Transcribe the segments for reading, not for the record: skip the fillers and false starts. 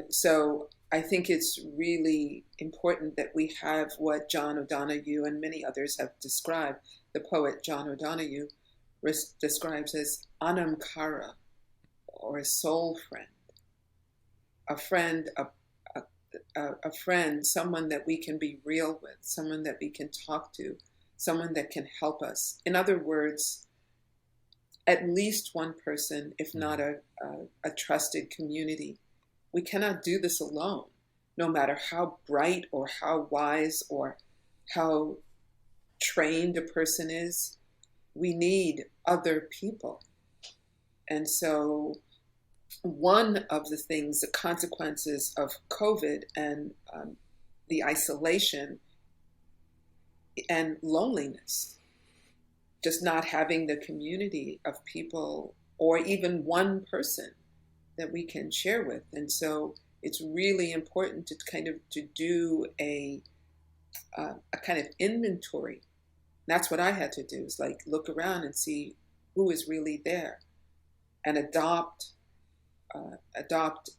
So I think it's really important that we have what John O'Donohue and many others have described, the poet John O'Donohue describes as Anam, Cara, or a soul friend, a friend, a friend, someone that we can be real with, someone that we can talk to, someone that can help us. In other words, at least one person, if not a trusted community. We cannot do this alone, no matter how bright or how wise or how trained a person is. We need other people. And so one of the things, the consequences of COVID and the isolation and loneliness, just not having the community of people or even one person that we can share with. And so it's really important to do a kind of inventory. That's what I had to do, is like look around and see who is really there and adopt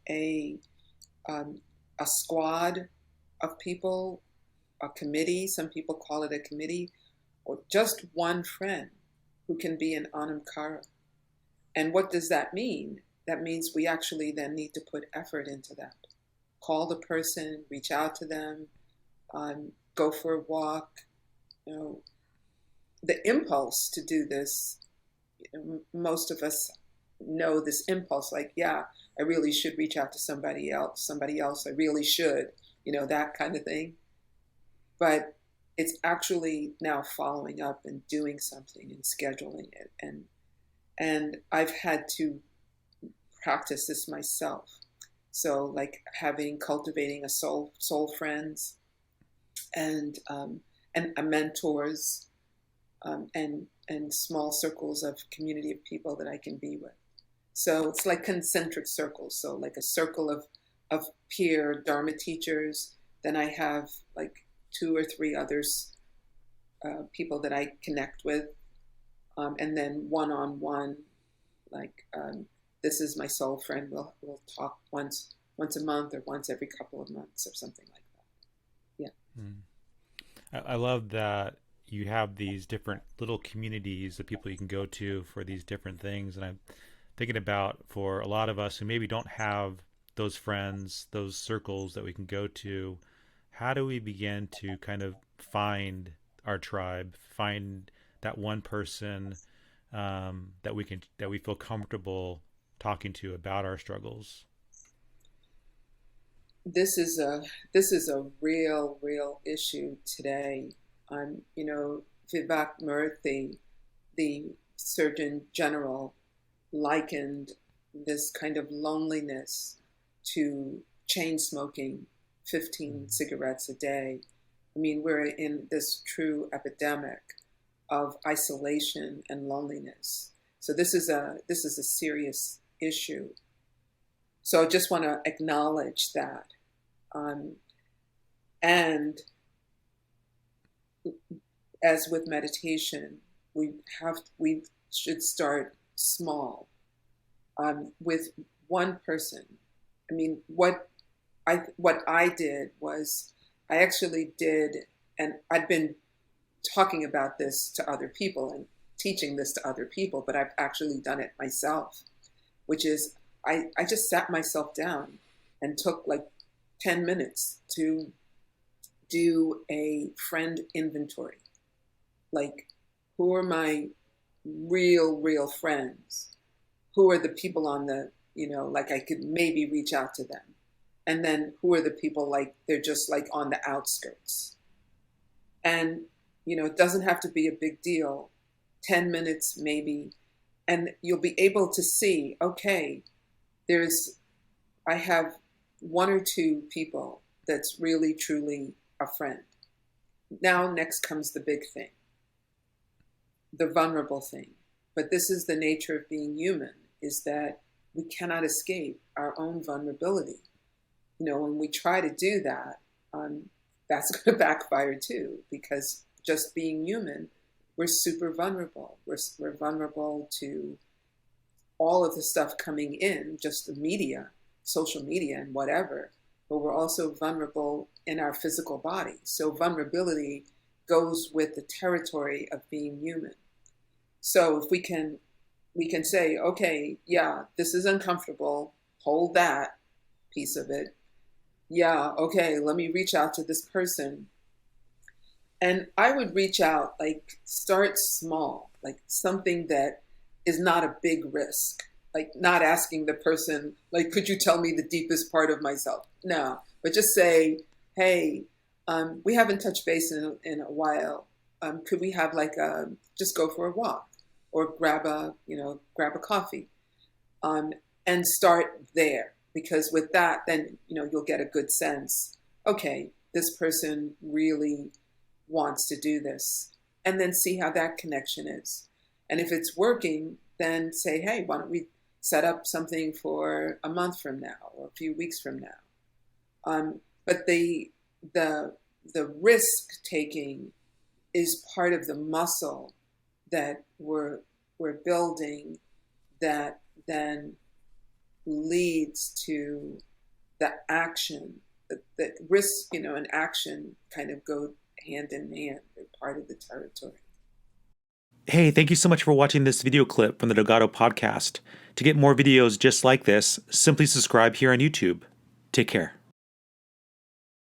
a squad of people, a committee. Some people call it a committee, or just one friend who can be an Anam Cara. And what does that mean? That means we actually then need to put effort into that. Call the person, reach out to them, go for a walk. The impulse to do this, most of us know this impulse, like, yeah, I really should reach out to somebody else, I really should, that kind of thing. But it's actually now following up and doing something and scheduling it. And I've had to practice this myself. So like cultivating a soul friends and mentors and small circles of community of people that I can be with. So it's like concentric circles. So like a circle of peer Dharma teachers. Then I have like 2 or 3 others, people that I connect with. And then one-on-one, like this is my soul friend. We'll talk once a month or once every couple of months or something like that. Yeah. I love that you have these different little communities of people you can go to for these different things. And I'm thinking about, for a lot of us who maybe don't have those friends, those circles that we can go to, how do we begin to kind of find our tribe, find that one person that we feel comfortable talking to about our struggles? This is a real issue today. Vivek Murthy, the Surgeon General, likened this kind of loneliness to chain smoking 15 cigarettes a day. I mean, we're in this true epidemic of isolation and loneliness. So this is a serious issue. So I just want to acknowledge that. And as with meditation, we should start small, with one person. I mean, what I did was, I actually did, and I'd been talking about this to other people and teaching this to other people, but I've actually done it myself, which is I just sat myself down and took like 10 minutes to do a friend inventory. Like, who are my real friends? Who are the people on the, like I could maybe reach out to them? And then who are the people like they're just like on the outskirts? And, it doesn't have to be a big deal, 10 minutes maybe. And you'll be able to see, okay, I have 1 or 2 people that's really, truly a friend. Now, next comes the big thing, the vulnerable thing. But this is the nature of being human, is that we cannot escape our own vulnerability. When we try to do that, that's going to backfire too, because just being human, we're super vulnerable. We're vulnerable to all of the stuff coming in, just the media social media and whatever, but we're also vulnerable in our physical body. So vulnerability goes with the territory of being human. So if we can say, okay, yeah, this is uncomfortable, hold that piece of it. Yeah, okay, let me reach out to this person. And I would reach out, like start small, like something that is not a big risk, like not asking the person, like, could you tell me the deepest part of myself? No, but just say, hey, we haven't touched base in a while. Could we have like just go for a walk or grab a coffee, and start there, because with that, then you'll get a good sense. Okay, this person really wants to do this, and then see how that connection is. And if it's working, then say, hey, why don't we set up something for a month from now or a few weeks from now? But the risk taking is part of the muscle that we're building, that then leads to the action. That risk, and action kind of go hand in hand. They're part of the territory. Hey, thank you so much for watching this video clip from the Delgado podcast. To get more videos just like this, simply subscribe here on YouTube. Take care.